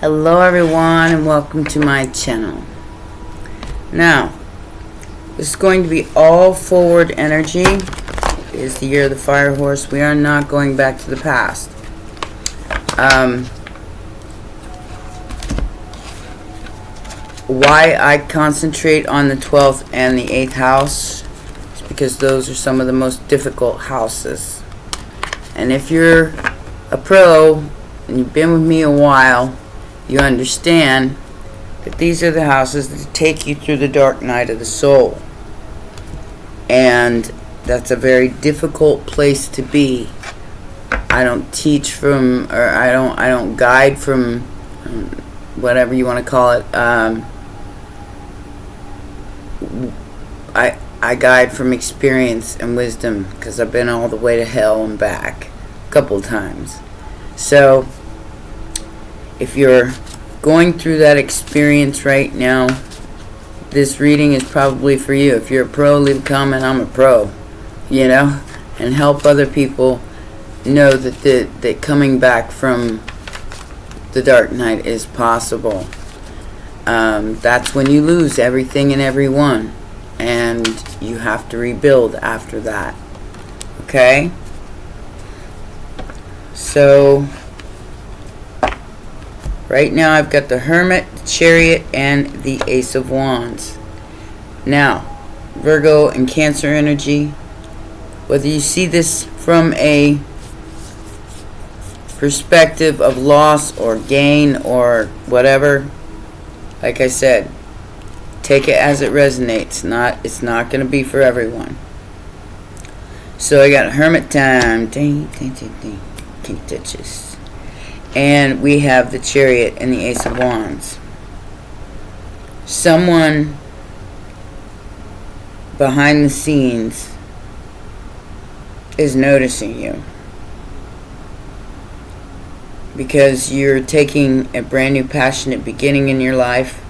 Hello everyone and welcome to my channel. Now, this is going to be all forward energy. It is the year of the fire horse. We are not going back to the past. Why I concentrate on the 12th and the 8th house is because those are some of the most difficult houses. And if you're a pro and you've been with me a while, you understand that these are the houses that take you through the dark night of the soul. And that's a very difficult place to be. I don't teach from, or I don't guide from, whatever you want to call it. I guide from experience and wisdom, because I've been all the way to hell and back a couple times. So if you're going through that experience right now, this reading is probably for you. If you're a pro, leave a comment, I'm a pro, and help other people know that coming back from the dark night is possible. That's when you lose everything and everyone, and you have to rebuild after that. Okay? So right now I've got the Hermit, the Chariot, and the Ace of Wands. Now, Virgo and Cancer energy, whether you see this from a perspective of loss or gain or whatever, like I said, take it as it resonates. It's not going to be for everyone. So I got Hermit time. Can't touch this. And we have the Chariot and the Ace of Wands. Someone behind the scenes is noticing you, because you're taking a brand new passionate beginning in your life,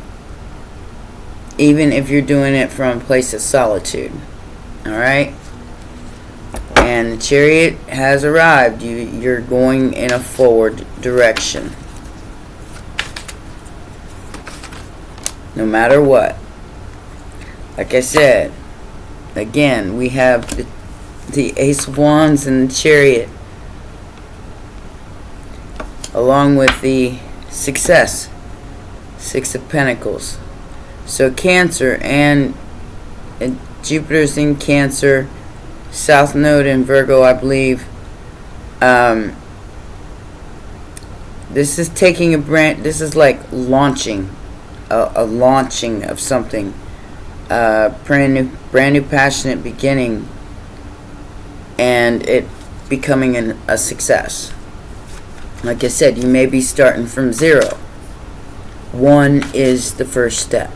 even if you're doing it from a place of solitude. Alright? And the Chariot has arrived. You're going in a forward direction, no matter what. Like I said, again, we have the Ace of Wands and the Chariot, along with the Success, Six of Pentacles. So Cancer and Jupiter's in Cancer, South Node in Virgo, I believe. This is taking this is like launching, a launching of something, brand new passionate beginning, and it becoming a success. Like I said, you may be starting from 0. 1 is the first step.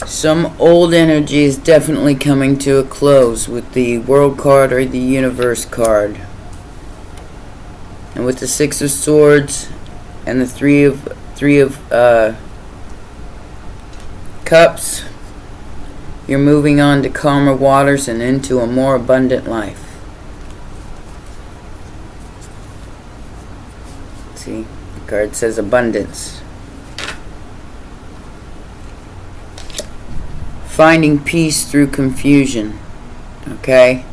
Some old energy is definitely coming to a close with the World card or the Universe card. And with the Six of Swords and the Three of Cups, you're moving on to calmer waters and into a more abundant life. See, the card says abundance. Finding peace through confusion. Okay?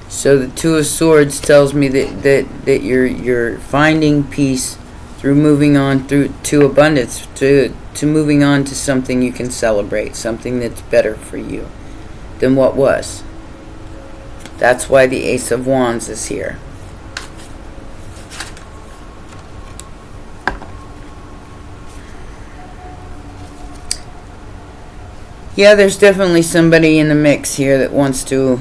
So the Two of Swords tells me that you're finding peace through moving on to abundance, to moving on to something you can celebrate, something that's better for you than what was. That's why the Ace of Wands is here. Yeah, there's definitely somebody in the mix here that wants to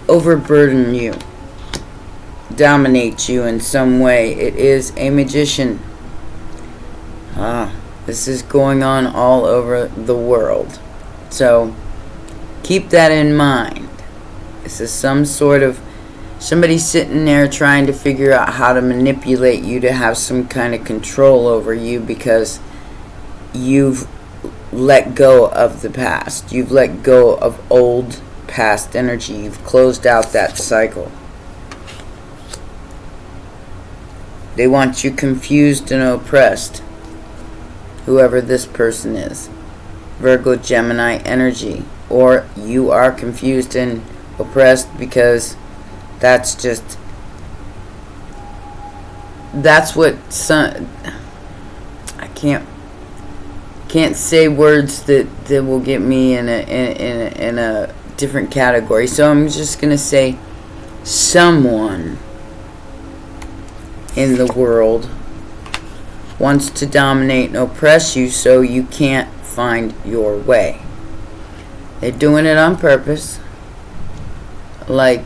overburden you, dominate you in some way. It is a magician. This is going on all over the world. So keep that in mind. This is some sort of somebody sitting there trying to figure out how to manipulate you to have some kind of control over you, because you've let go of the past. You've let go of old past energy. You've closed out that cycle. They want you confused and oppressed. Whoever this person is. Virgo, Gemini energy. Or you are confused and oppressed because that's what I can't say words that will get me in a different category. So I'm just gonna say someone in the world wants to dominate and oppress you so you can't find your way. They're doing it on purpose, like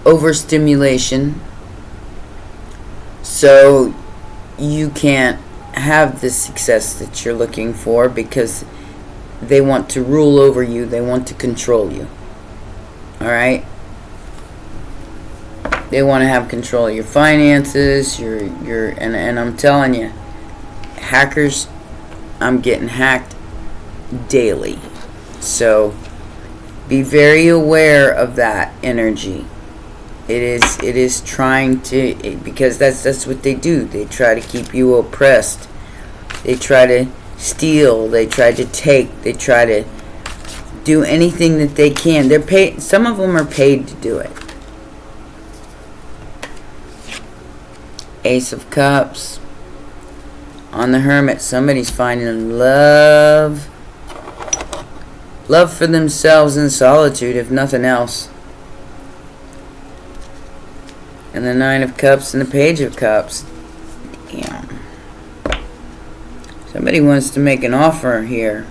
overstimulation, so you can't have the success that you're looking for, because they want to rule over you. They want to control you. Alright? They want to have control of your finances, and I'm telling you, hackers, I'm getting hacked daily. So be very aware of that energy. It is trying to, because that's what they do. They try to keep you oppressed. They try to steal. They try to take. They try to do anything that they can. They're paid. Some of them are paid to do it. Ace of Cups. On the Hermit, somebody's finding love. Love for themselves in solitude, if nothing else. And the Nine of Cups and the Page of Cups. Damn. Somebody wants to make an offer here.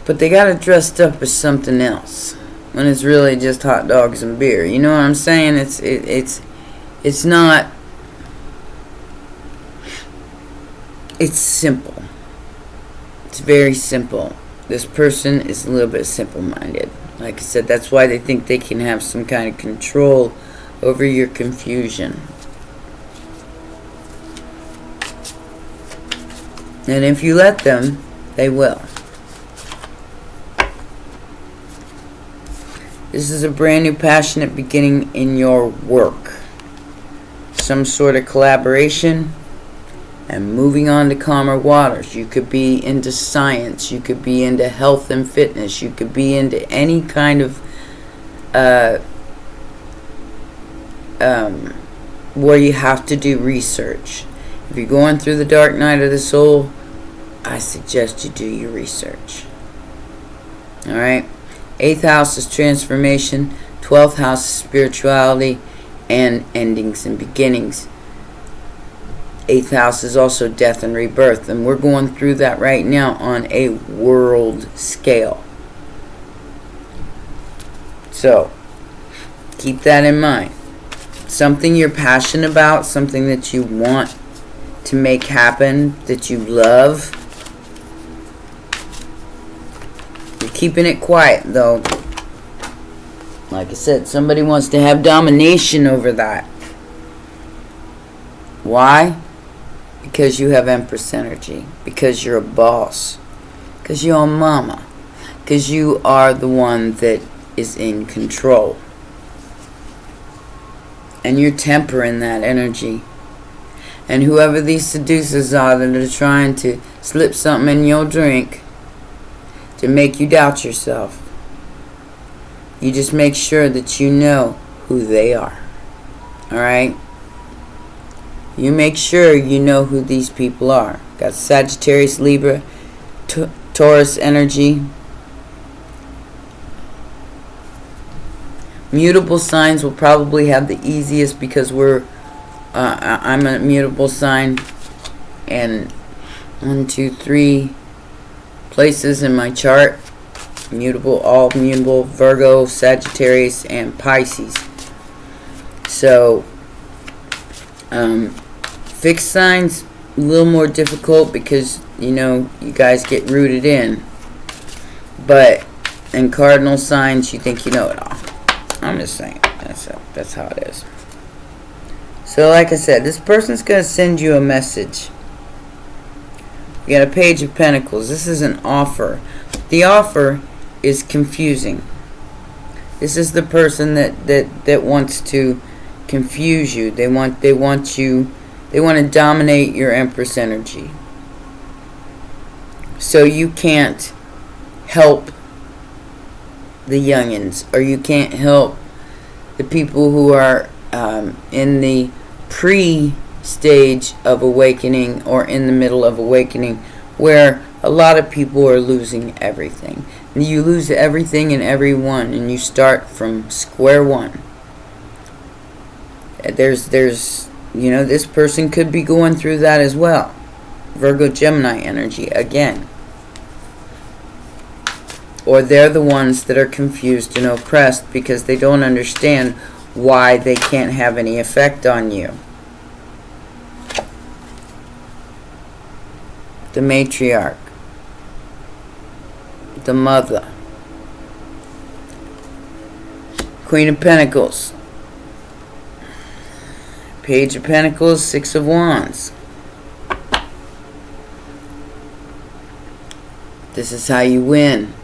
But they got it dressed up as something else, when it's really just hot dogs and beer. You know what I'm saying? It's not. It's simple. It's very simple. This person is a little bit simple-minded. Like I said, that's why they think they can have some kind of control over your confusion. And if you let them, they will. This is a brand new passionate beginning in your work. Some sort of collaboration. And moving on to calmer waters. You could be into science. You could be into health and fitness. You could be into any kind of where you have to do research. If you're going through the dark night of the soul, I suggest you do your research. Alright? 8th house is transformation. 12th house is spirituality and endings and beginnings. 8th house is also death and rebirth, and we're going through that right now on a world scale. So, keep that in mind. Something you're passionate about, something that you want to make happen, that you love. You're keeping it quiet, though. Like I said, somebody wants to have domination over that. Why? Because you have Empress energy. Because you're a boss. Because you're a mama. Because you are the one that is in control. And you're tempering that energy. And whoever these seducers are that are trying to slip something in your drink to make you doubt yourself, you just make sure that you know who they are. Alright? You make sure you know who these people are. Got Sagittarius, Libra, Taurus energy. Mutable signs will probably have the easiest because I'm a mutable sign. And 1, 2, 3 places in my chart. Mutable, all mutable, Virgo, Sagittarius, and Pisces. So, fixed signs, a little more difficult because, you know, you guys get rooted in. But in cardinal signs, you think you know it all. I'm just saying. That's how it is. So, like I said, this person's going to send you a message. You got a Page of Pentacles. This is an offer. The offer is confusing. This is the person that wants to confuse you. They want to dominate your Empress energy. So you can't help the youngins, or you can't help the people who are in the pre-stage of awakening or in the middle of awakening, where a lot of people are losing everything. You lose everything and everyone, and you start from square one. There's this person could be going through that as well. Virgo Gemini energy again. Or they're the ones that are confused and oppressed because they don't understand why they can't have any effect on you. The matriarch. The mother. Queen of Pentacles. Page of Pentacles, Six of Wands. This is how you win.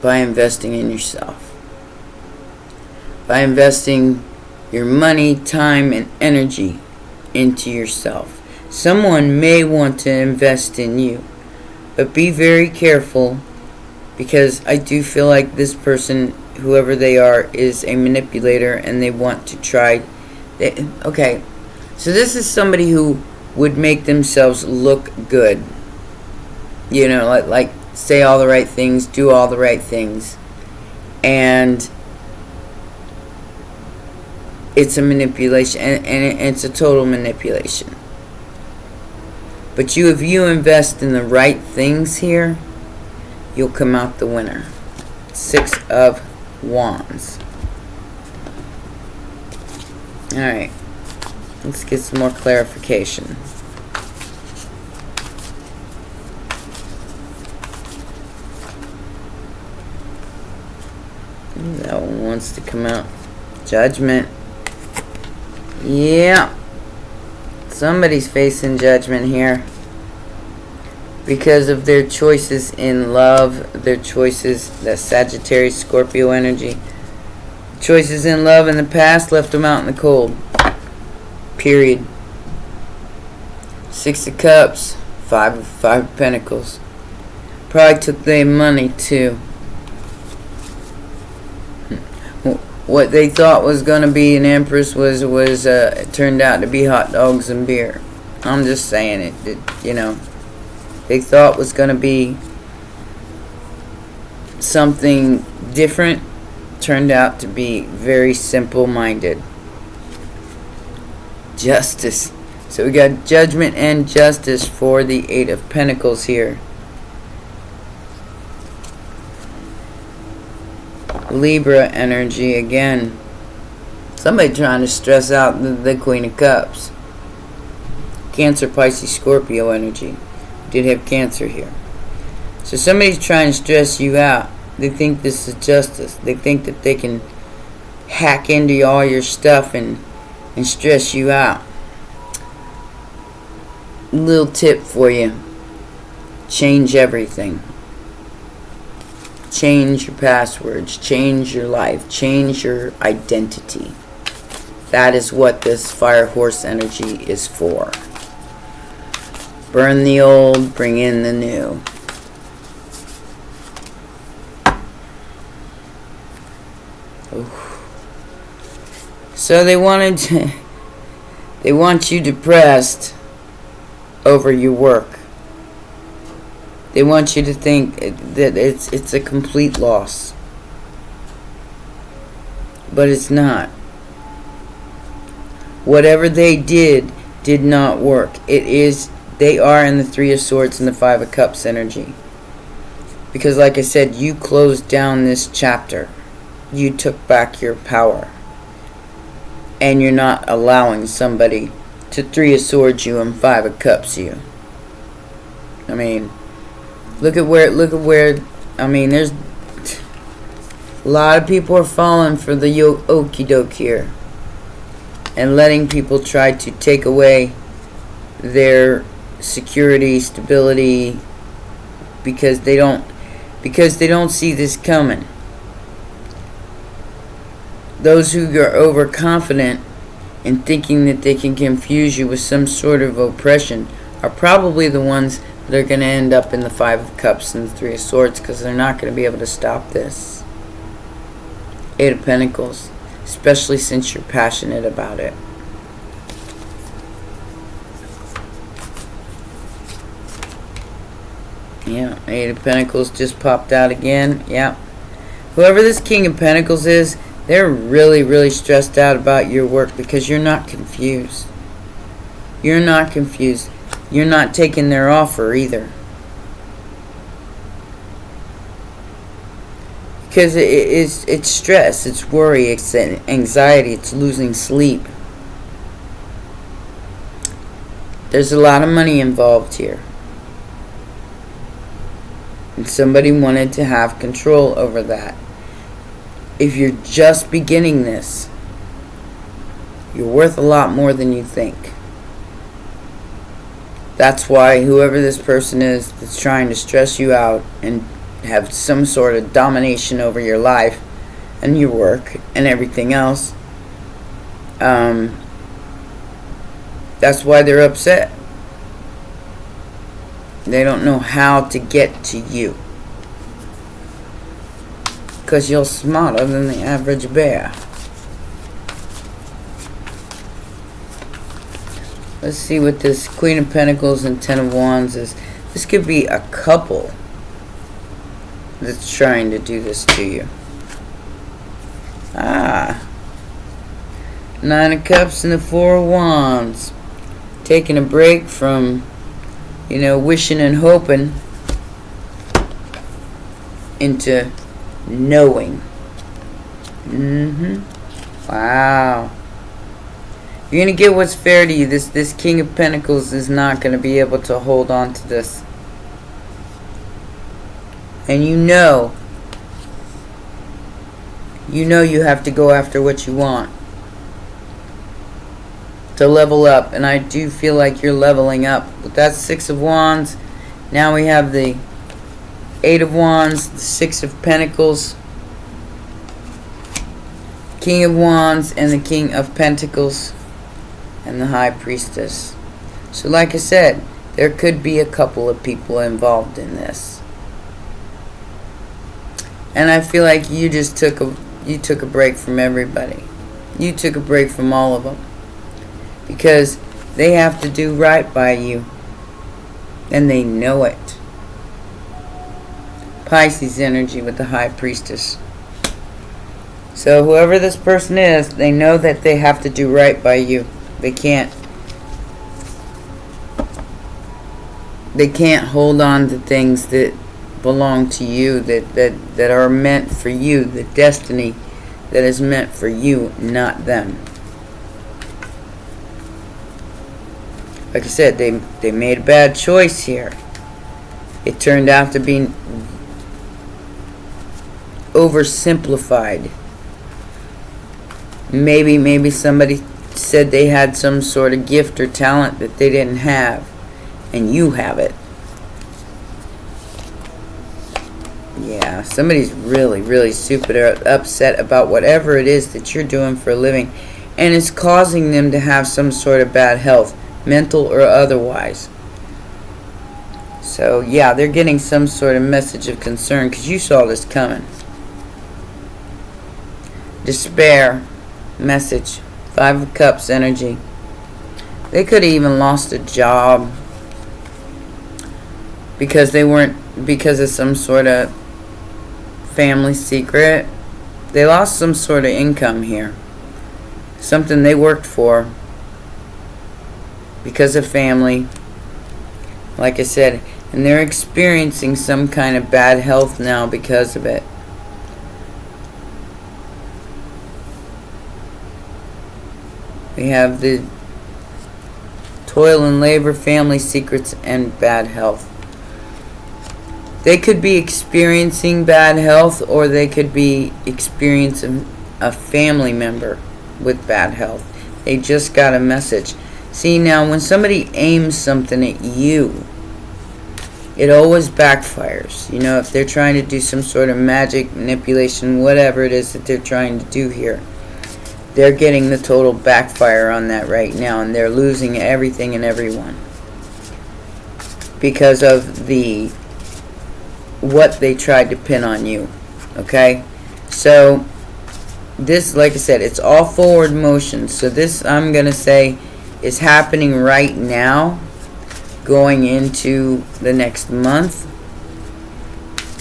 By investing in yourself. By investing your money, time, and energy into yourself. Someone may want to invest in you, but be very careful, because I do feel like this person, whoever they are, is a manipulator, and they want to try. Okay, so this is somebody who would make themselves look good. Like say all the right things, do all the right things, and it's a manipulation, and it's a total manipulation. But if you invest in the right things here, you'll come out the winner. Six of Wands. Alright, let's get some more clarification. That one wants to come out. Judgment. Yeah. Somebody's facing judgment here. Because of their choices in love. Their choices, that Sagittarius, Scorpio energy. Choices in love in the past left them out in the cold. Period. Six of Cups. Five of Pentacles. Probably took their money too. What they thought was going to be an Empress was it turned out to be hot dogs and beer. I'm just saying it they thought was going to be something different, turned out to be very simple-minded. Justice. So we got Judgment and Justice for the Eight of Pentacles here. Libra energy again. Somebody trying to stress out the Queen of Cups. Cancer, Pisces, Scorpio energy. Did have Cancer here. So somebody's trying to stress you out. They think this is justice. They think that they can hack into all your stuff and stress you out. Little tip for you. Change everything. Change your passwords, change your life, change your identity. That is what this fire horse energy is for. Burn the old, bring in the new. Oof. So they want you depressed over your work. They want you to think that it's a complete loss. But it's not. Whatever they did not work. They are in the Three of Swords and the Five of Cups energy. Because like I said, you closed down this chapter. You took back your power. And you're not allowing somebody to Three of Swords you and Five of Cups you. I mean, look at where, I mean, there's a lot of people are falling for the okie doke here. And letting people try to take away their security, stability, because because they don't see this coming. Those who are overconfident in thinking that they can confuse you with some sort of oppression are probably the ones that are going to end up in the Five of Cups and the Three of Swords, because they're not going to be able to stop this. Eight of Pentacles, especially since you're passionate about it. Yeah, Eight of Pentacles just popped out again. Yeah. Whoever this King of Pentacles is, they're really, really stressed out about your work because you're not confused. You're not confused. You're not taking their offer either. Because it's stress, it's worry, it's anxiety, it's losing sleep. There's a lot of money involved here. And somebody wanted to have control over that. If you're just beginning this, you're worth a lot more than you think. That's why whoever this person is that's trying to stress you out and have some sort of domination over your life and your work and everything else, that's why they're upset. They don't know how to get to you. Because you're smarter than the average bear. Let's see what this Queen of Pentacles and Ten of Wands is. This could be a couple that's trying to do this to you. Nine of Cups and the Four of Wands. Taking a break from, wishing and hoping into knowing. Wow. You're going to get what's fair to you. This King of Pentacles is not going to be able to hold on to this. And you know you have to go after what you want to level up. And I do feel like you're leveling up. With that Six of Wands, now we have the Eight of Wands, the Six of Pentacles, King of Wands, and the King of Pentacles, and the High Priestess. So like I said, there could be a couple of people involved in this. And I feel like you just took a break from everybody. You took a break from all of them. Because they have to do right by you. And they know it. Pisces energy with the High Priestess. So whoever this person is, they know that they have to do right by you. They can't hold on to things that belong to you, that are meant for you, the destiny that is meant for you, not them. Like I said, they made a bad choice here. It turned out to be oversimplified. Maybe somebody said they had some sort of gift or talent that they didn't have, and you have it. Yeah, somebody's really, really super upset about whatever it is that you're doing for a living, and it's causing them to have some sort of bad health, mental or otherwise. So yeah, they're getting some sort of message of concern because you saw this coming. Despair message. Five of Cups energy. They could have even lost a job because of some sort of family secret. They lost some sort of income here. Something they worked for because of family. Like I said, and they're experiencing some kind of bad health now because of it. We have the toil and labor, family secrets, and bad health. They could be experiencing bad health, or they could be experiencing a family member with bad health. They just got a message. See, now when somebody aims something at you, it always backfires. You know, if they're trying to do some sort of magic, manipulation, whatever it is that they're trying to do here, they're getting the total backfire on that right now, and they're losing everything and everyone because of what they tried to pin on you. Okay? So this, like I said, it's all forward motion. So this, I'm going to say, is happening right now, going into the next month,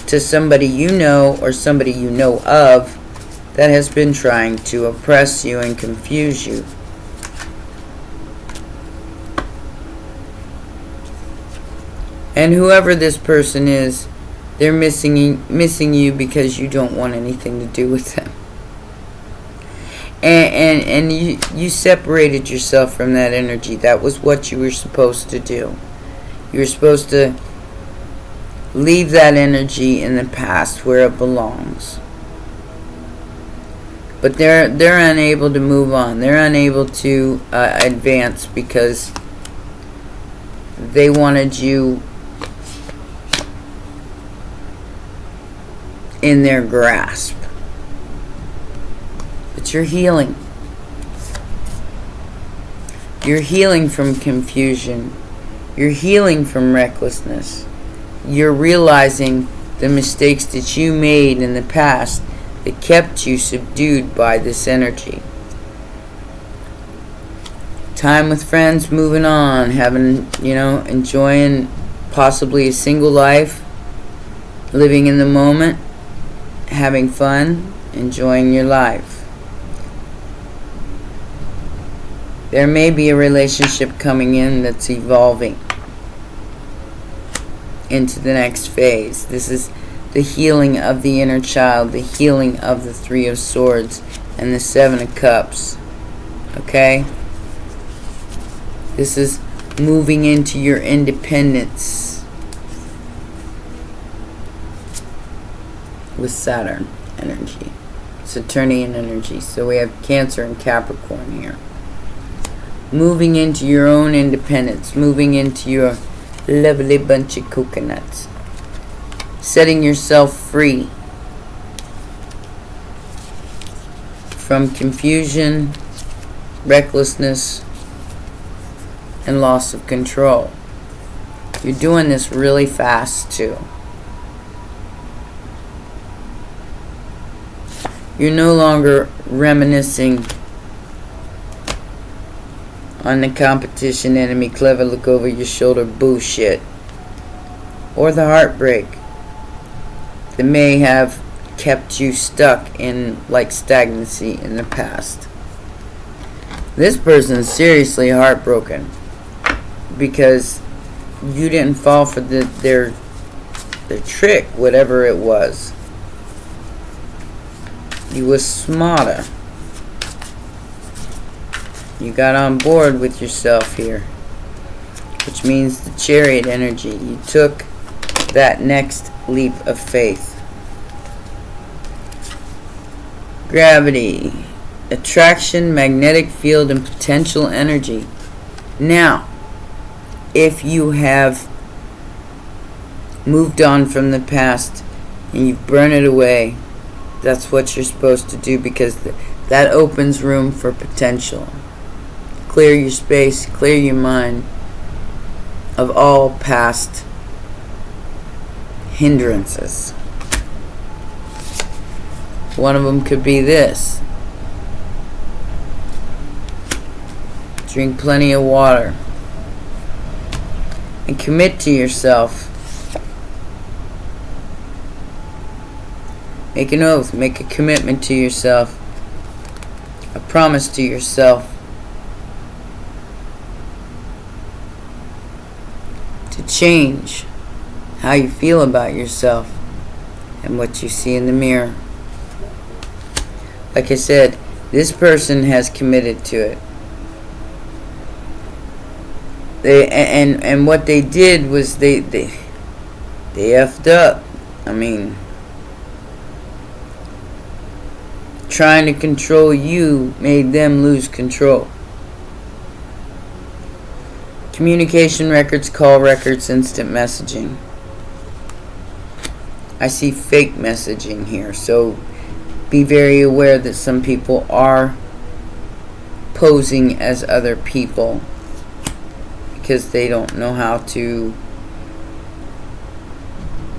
to somebody you know or somebody you know of that has been trying to oppress you and confuse you. And whoever this person is, they're missing you because you don't want anything to do with them. And you separated yourself from that energy. That was what you were supposed to do. You were supposed to leave that energy in the past where it belongs. But they're unable to move on. They're unable to advance because they wanted you in their grasp. But you're healing. You're healing from confusion. You're healing from recklessness. You're realizing the mistakes that you made in the past that kept you subdued by this energy. Time with friends, moving on, having, enjoying possibly a single life, living in the moment, having fun, enjoying your life. There may be a relationship coming in that's evolving into the next phase. This is the healing of the inner child, the healing of the Three of Swords and the Seven of Cups. Okay? This is moving into your independence with Saturn energy, Saturnian energy. So we have Cancer and Capricorn here. Moving into your own independence, moving into your lovely bunch of coconuts. Setting yourself free from confusion, recklessness, and loss of control. You're doing this really fast too. You're no longer reminiscing on the competition, enemy, clever, look over your shoulder bullshit, or the heartbreak that may have kept you stuck in like stagnancy in the past. This person is seriously heartbroken because you didn't fall for their trick, whatever it was. You was smarter. You got on board with yourself here, which means the Chariot energy. You took that next leap of faith. Gravity, attraction, magnetic field, and potential energy. Now, if you have moved on from the past and you burn it away, that's what you're supposed to do, because that opens room for potential. Clear your space, clear your mind of all past hindrances. One of them could be this. Drink plenty of water. And commit to yourself. Make an oath, make a commitment to yourself. A promise to yourself. To change how you feel about yourself and what you see in the mirror. Like I said, this person has committed to it. And what they did was they effed up. I mean, trying to control you made them lose control. Communication records, call records, instant messaging. I see fake messaging here, so be very aware that some people are posing as other people because they don't know how to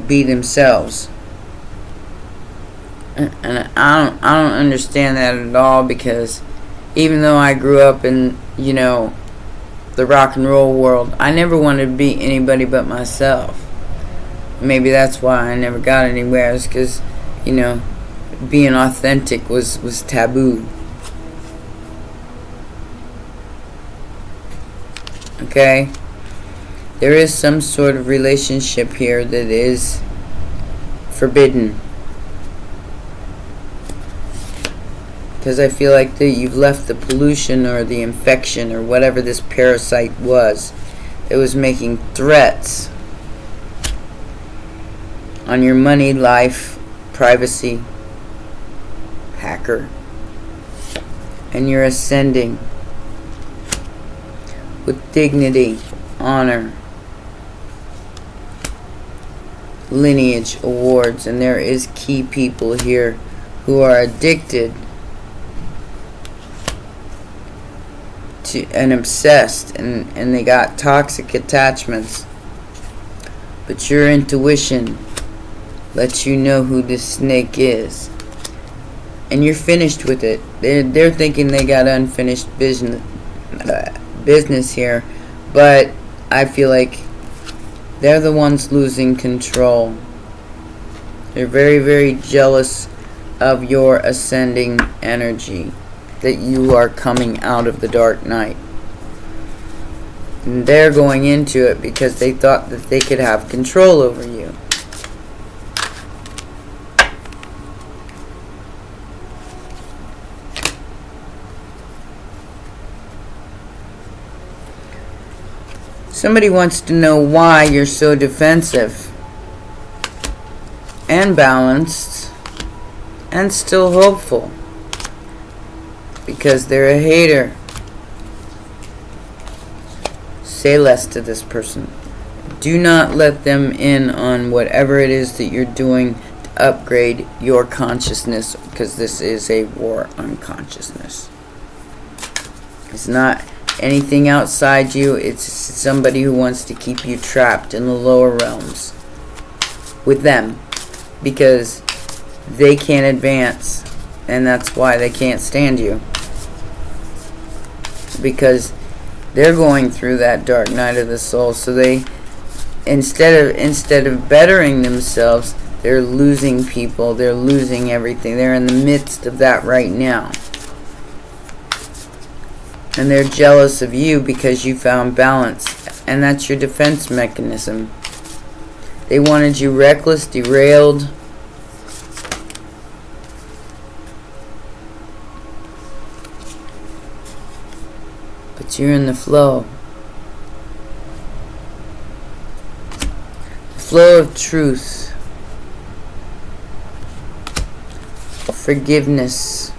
be themselves. And I don't understand that at all, because even though I grew up in, the rock and roll world, I never wanted to be anybody but myself. Maybe that's why I never got anywhere, is because, being authentic was taboo. Okay? There is some sort of relationship here that is forbidden. Because I feel like that you've left the pollution or the infection or whatever this parasite was. It was making threats on your money, life, privacy, hacker. And you're ascending with dignity, honor, lineage, awards. And there is key people here who are addicted to and obsessed, and they got toxic attachments. But your intuition lets you know who this snake is, and you're finished with it. They're thinking they got unfinished business here, but I feel like they're the ones losing control. They're very, very jealous of your ascending energy, that you are coming out of the dark night. And they're going into it because they thought that they could have control over you. Somebody wants to know why you're so defensive and balanced and still hopeful. Because they're a hater. Say less to this person. Do not let them in on whatever it is that you're doing to upgrade your consciousness, because this is a war on consciousness. It's not anything outside you. It's somebody who wants to keep you trapped in the lower realms with them, because they can't advance, and that's why they can't stand you. Because they're going through that dark night of the soul, so they instead of bettering themselves, they're losing people, they're losing everything. They're in the midst of that right now, and they're jealous of you because you found balance, and that's your defense mechanism. They wanted you reckless, derailed, but you're in the flow. The flow of truth, forgiveness,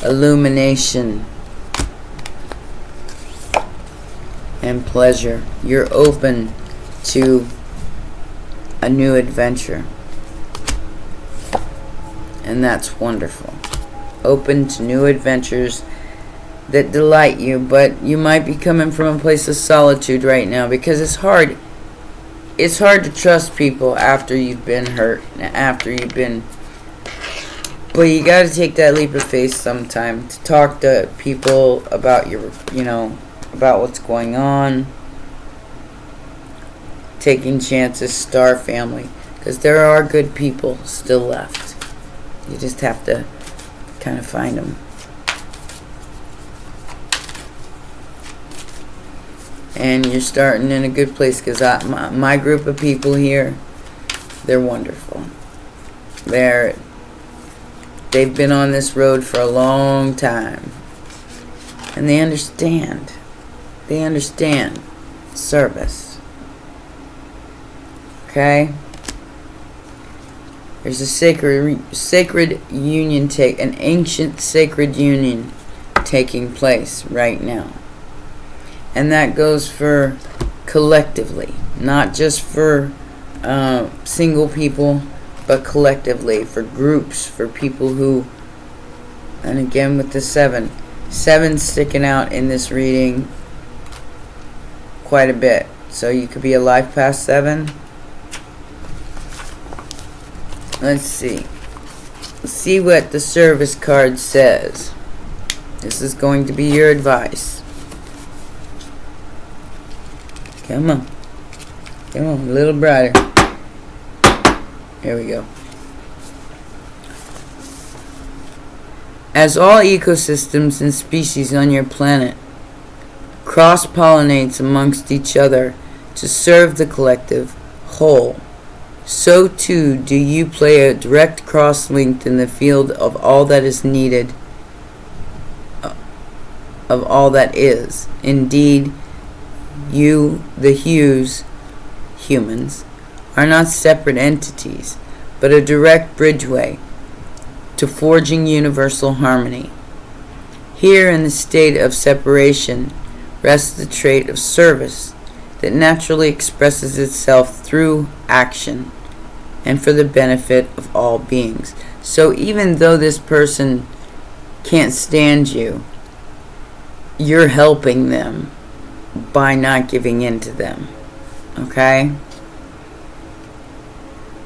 illumination, and pleasure. You're open to a new adventure, and that's wonderful. Open to new adventures that delight you, but you might be coming from a place of solitude right now, because it's hard to trust people after you've been hurt, but you got to take that leap of faith sometime to talk to people about about what's going on, taking chances, star family, because there are good people still left. You just have to kind of find them. And you're starting in a good place, because my group of people here, they're wonderful. They've been on this road for a long time, and they understand. They understand service. Okay? There's a sacred union an ancient sacred union taking place right now. And that goes for collectively, not just for single people, but collectively, for groups, for people who, and again with the 7 sticking out in this reading quite a bit. So you could be a life past 7. Let's see. Let's see what the service card says. This is going to be your advice. Come on. Come on, a little brighter. Here we go. As all ecosystems and species on your planet cross-pollinates amongst each other to serve the collective whole, so too do you play a direct cross-link in the field of all that is needed, of all that is. Indeed, you, the humans, are not separate entities, but a direct bridgeway to forging universal harmony. Here in the state of separation rests the trait of service that naturally expresses itself through action and for the benefit of all beings. So even though this person can't stand you, you're helping them by not giving in to them. Okay?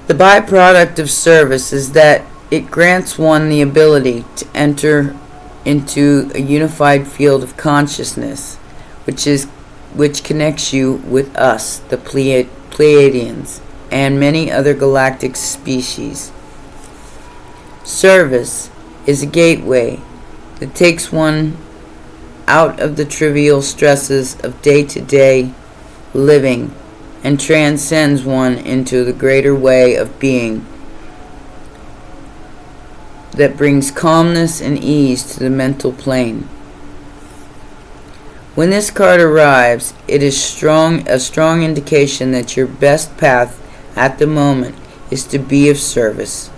The byproduct of service is that it grants one the ability to enter into a unified field of consciousness, which connects you with us, the Pleiadians, and many other galactic species. Service is a gateway that takes one out of the trivial stresses of day-to-day living and transcends one into the greater way of being that brings calmness and ease to the mental plane. When this card arrives, it is a strong indication that your best path at the moment is to be of service.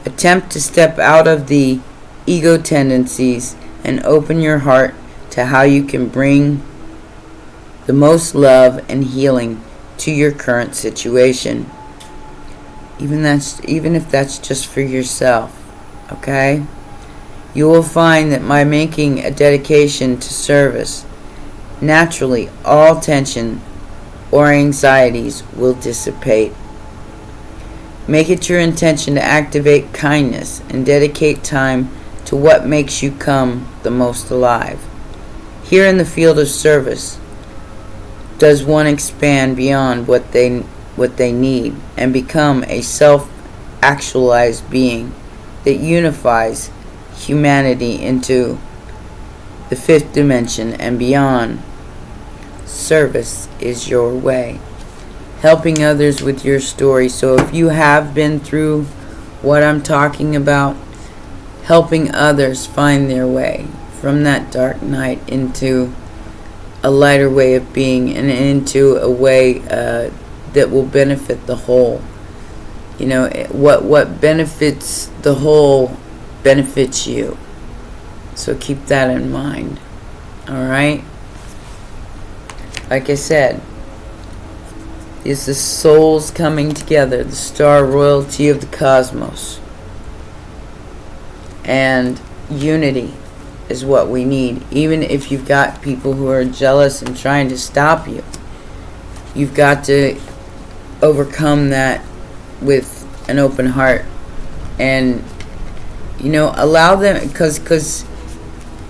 Attempt to step out of the ego tendencies and open your heart to how you can bring the most love and healing to your current situation. Even if that's just for yourself. Okay? You will find that by making a dedication to service, naturally all tension or anxieties will dissipate. Make it your intention to activate kindness and dedicate time to what makes you come the most alive. Here in the field of service, does one expand beyond what they need and become a self-actualized being that unifies humanity into the 5th dimension and beyond. Service is your way. Helping others with your story. So if you have been through what I'm talking about, helping others find their way from that dark night into a lighter way of being and into a way that will benefit the whole. You know, what benefits the whole benefits you. So keep that in mind. Alright? Like I said, it's the souls coming together, the star royalty of the cosmos. And unity is what we need. Even if you've got people who are jealous and trying to stop you, you've got to overcome that with an open heart. And, you know, allow them, because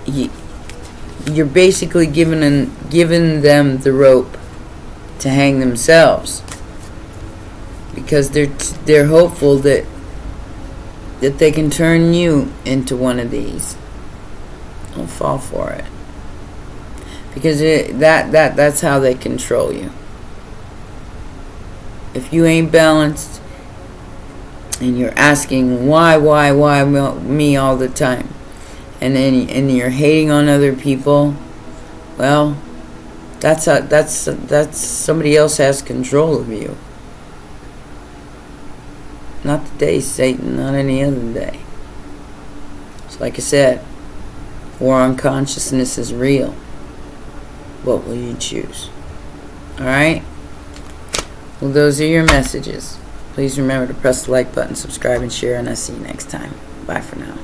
you're basically giving them the rope to hang themselves, because they're hopeful that they can turn you into one of these. Don't fall for it, because that's how they control you. If you ain't balanced and you're asking why me all the time, and you're hating on other people, well, that's somebody else has control of you. Not today, Satan, not any other day. So like I said, war on consciousness is real. What will you choose? Alright? Well, those are your messages. Please remember to press the like button, subscribe, and share, and I'll see you next time. Bye for now.